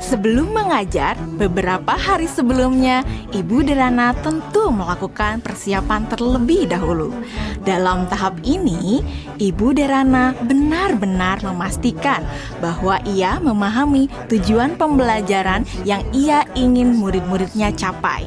Sebelum mengajar, beberapa hari sebelumnya, Ibu Derana tentu melakukan persiapan terlebih dahulu. Dalam tahap ini, Ibu Derana benar-benar memastikan bahwa ia memahami tujuan pembelajaran yang ia ingin murid-muridnya capai.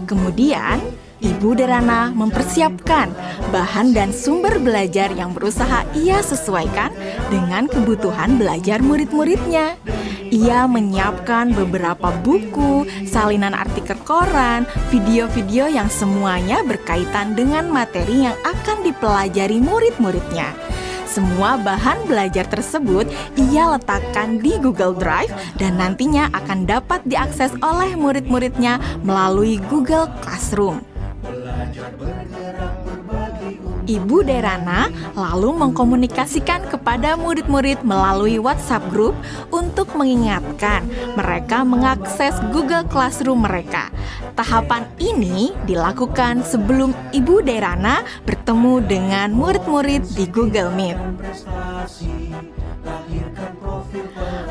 Kemudian, Ibu Derana mempersiapkan bahan dan sumber belajar yang berusaha ia sesuaikan dengan kebutuhan belajar murid-muridnya. Ia menyiapkan beberapa buku, salinan artikel koran, video-video yang semuanya berkaitan dengan materi yang akan dipelajari murid-muridnya. Semua bahan belajar tersebut ia letakkan di Google Drive dan nantinya akan dapat diakses oleh murid-muridnya melalui Google Classroom. Ibu Derana lalu mengkomunikasikan kepada murid-murid melalui WhatsApp Group untuk mengingatkan mereka mengakses Google Classroom mereka. Tahapan ini dilakukan sebelum Ibu Derana bertemu dengan murid-murid di Google Meet.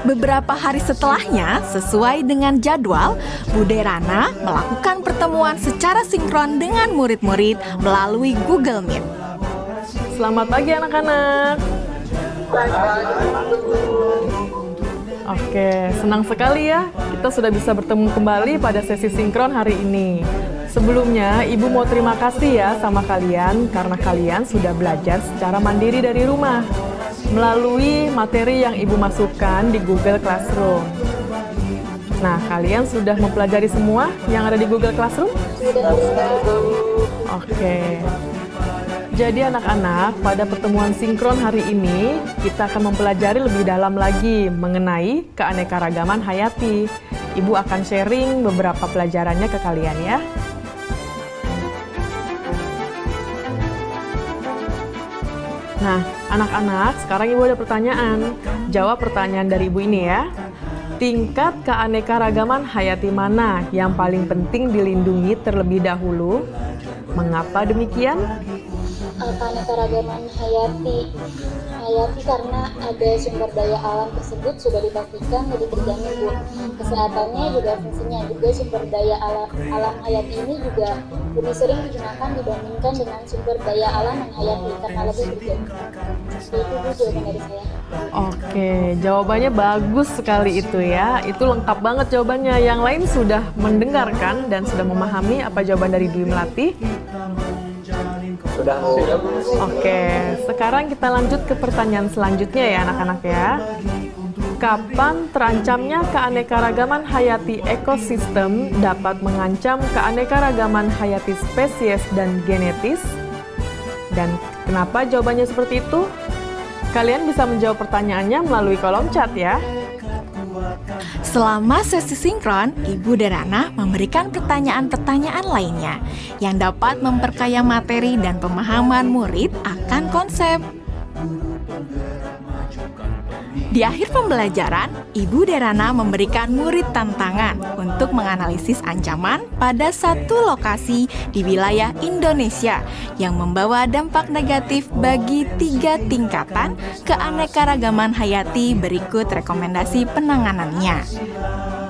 Beberapa hari setelahnya, sesuai dengan jadwal, Bu Derana melakukan pertemuan secara sinkron dengan murid-murid melalui Google Meet. Selamat pagi anak-anak. Oke, senang sekali ya kita sudah bisa bertemu kembali pada sesi sinkron hari ini. Sebelumnya, Ibu mau terima kasih ya sama kalian karena kalian sudah belajar secara mandiri dari rumah melalui materi yang Ibu masukkan di Google Classroom. Nah, kalian sudah mempelajari semua yang ada di Google Classroom? Oke. Jadi anak-anak, pada pertemuan sinkron hari ini, kita akan mempelajari lebih dalam lagi mengenai keanekaragaman hayati. Ibu akan sharing beberapa pelajarannya ke kalian ya. Nah, anak-anak, sekarang Ibu ada pertanyaan. Jawab pertanyaan dari Ibu ini ya. Tingkat keanekaragaman hayati mana yang paling penting dilindungi terlebih dahulu? Mengapa demikian? Keanekaragaman hayati karena ada sumber daya alam tersebut sudah dipastikan lebih terjamin, Bu. Kesehatannya juga fungsinya juga sumber daya alam hayati ini juga lebih sering digunakan dibandingkan dengan sumber daya alam yang hayati karena lebih terjamin. Itu Bu jawaban dari saya. Oke, jawabannya bagus sekali itu ya. Itu lengkap banget jawabannya. Yang lain sudah mendengarkan dan sudah memahami apa jawaban dari Dwi Melati? Sudah. Oke, sekarang kita lanjut ke pertanyaan selanjutnya ya anak-anak ya. Kapan terancamnya keanekaragaman hayati ekosistem dapat mengancam keanekaragaman hayati spesies dan genetis? Dan kenapa jawabannya seperti itu? Kalian bisa menjawab pertanyaannya melalui kolom chat ya. Selama sesi sinkron, Ibu Derana memberikan pertanyaan-pertanyaan lainnya yang dapat memperkaya materi dan pemahaman murid akan konsep. Di akhir pembelajaran, Ibu Derana memberikan murid tantangan untuk menganalisis ancaman pada satu lokasi di wilayah Indonesia yang membawa dampak negatif bagi 3 tingkatan keanekaragaman hayati. Berikut rekomendasi penanganannya.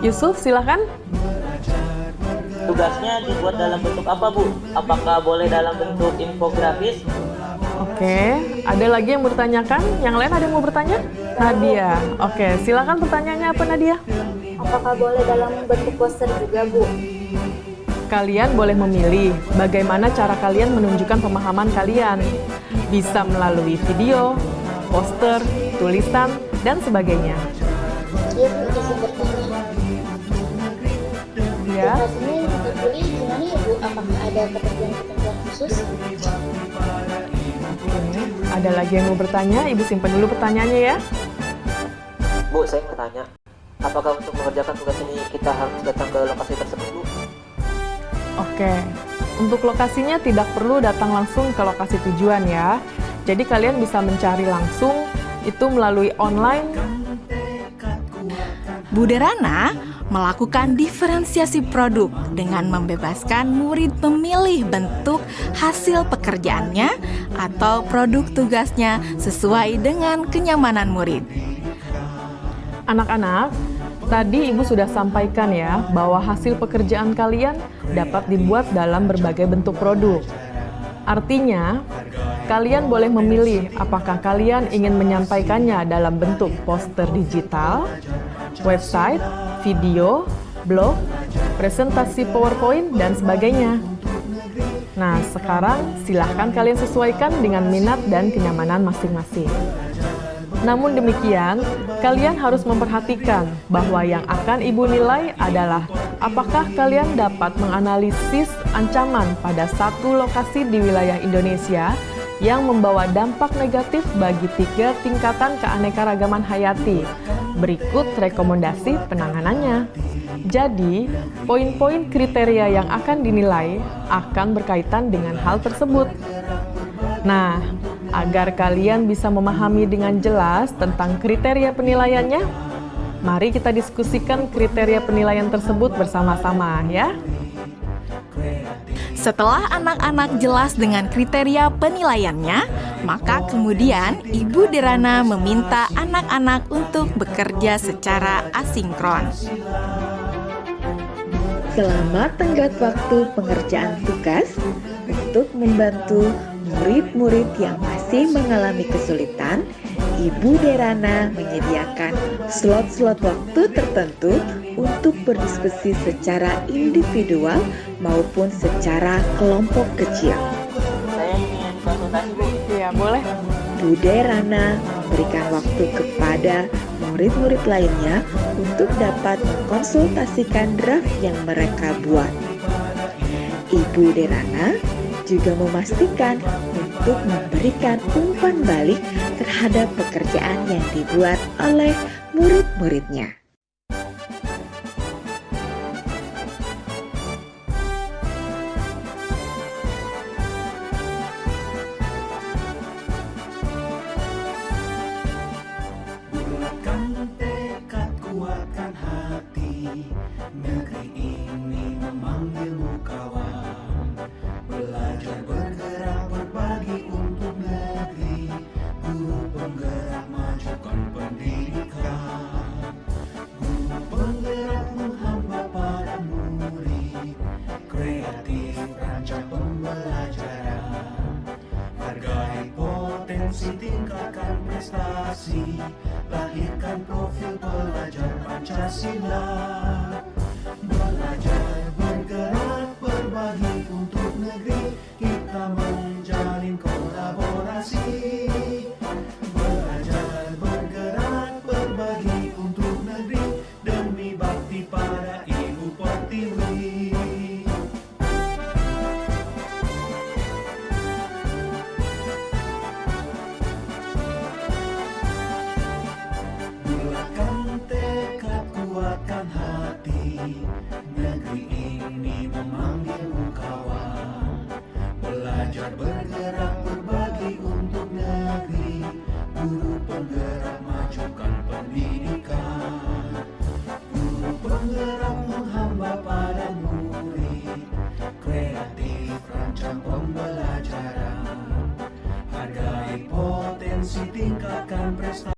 Yusuf, silakan. Tugasnya dibuat dalam bentuk apa, Bu? Apakah boleh dalam bentuk infografis? Oke, ada lagi yang bertanyakan? Yang lain ada yang mau bertanya? Nadia. Oke, silakan pertanyaannya apa Nadia? Apakah boleh dalam bentuk poster juga, Bu? Kalian boleh memilih bagaimana cara kalian menunjukkan pemahaman kalian. Bisa melalui video, poster, tulisan, dan sebagainya. Iya, Bu, izin bertanya. Ya. Lokasinya yang dipilih gimana ya, Bu? Apakah ada ketentuan-ketentuan khusus? Ada lagi yang mau bertanya? Ibu simpan dulu pertanyaannya ya. Bu, saya mau tanya, apakah untuk mengerjakan tugas ini kita harus datang ke lokasi tersebut, Bu? Oke, untuk lokasinya tidak perlu datang langsung ke lokasi tujuan ya. Jadi kalian bisa mencari langsung itu melalui online. Bu Derana melakukan diferensiasi produk dengan membebaskan murid memilih bentuk hasil pekerjaannya atau produk tugasnya sesuai dengan kenyamanan murid. Anak-anak, tadi Ibu sudah sampaikan ya bahwa hasil pekerjaan kalian dapat dibuat dalam berbagai bentuk produk. Artinya, kalian boleh memilih apakah kalian ingin menyampaikannya dalam bentuk poster digital, website, video, blog, presentasi PowerPoint, dan sebagainya. Nah, sekarang silahkan kalian sesuaikan dengan minat dan kenyamanan masing-masing. Namun demikian, kalian harus memperhatikan bahwa yang akan Ibu nilai adalah apakah kalian dapat menganalisis ancaman pada satu lokasi di wilayah Indonesia yang membawa dampak negatif bagi 3 tingkatan keanekaragaman hayati. Berikut rekomendasi penanganannya. Jadi, poin-poin kriteria yang akan dinilai akan berkaitan dengan hal tersebut. Nah, agar kalian bisa memahami dengan jelas tentang kriteria penilaiannya, mari kita diskusikan kriteria penilaian tersebut bersama-sama ya. Setelah anak-anak jelas dengan kriteria penilaiannya, maka kemudian Ibu Derana meminta anak-anak untuk bekerja secara asinkron. Selama tenggat waktu pengerjaan tugas untuk membantu murid-murid yang masih mengalami kesulitan, Ibu Derana menyediakan slot-slot waktu tertentu untuk berdiskusi secara individual maupun secara kelompok kecil. Saya ingin konsultasi, Bu. Iya, boleh. Bu Derana memberikan waktu kepada murid-murid lainnya untuk dapat mengkonsultasikan draft yang mereka buat. Ibu Derana juga memastikan untuk memberikan umpan balik terhadap pekerjaan yang dibuat oleh murid-muridnya. Bulatkan tekad, kuatkan hati, negeri ini memanggilmu kawan. Belajar bergerak berbagi untuk negeri, guru penggerak majukan pendidikan. Guru penggerak menghamba pada murid, kreatif rancang pembelajaran. Hargai potensi, tingkatkan prestasi, lahirkan profil pelajar Pancasila. Belajar bergerak berbagi untuk negeri, kita menjalin kolaborasi. Belajar bergerak berbagi untuk negeri, demi bakti pada Ibu Pertiwi. Bulatkan tekad, kuatkan hati, negeri ini memanggilmu kawan. Belajar bergerak berbagi untuk negeri, guru penggerak majukan pendidikan. Guru penggerak menghamba pada murid, kreatif rancang pembelajaran. Hargai potensi, tingkatkan prestasi.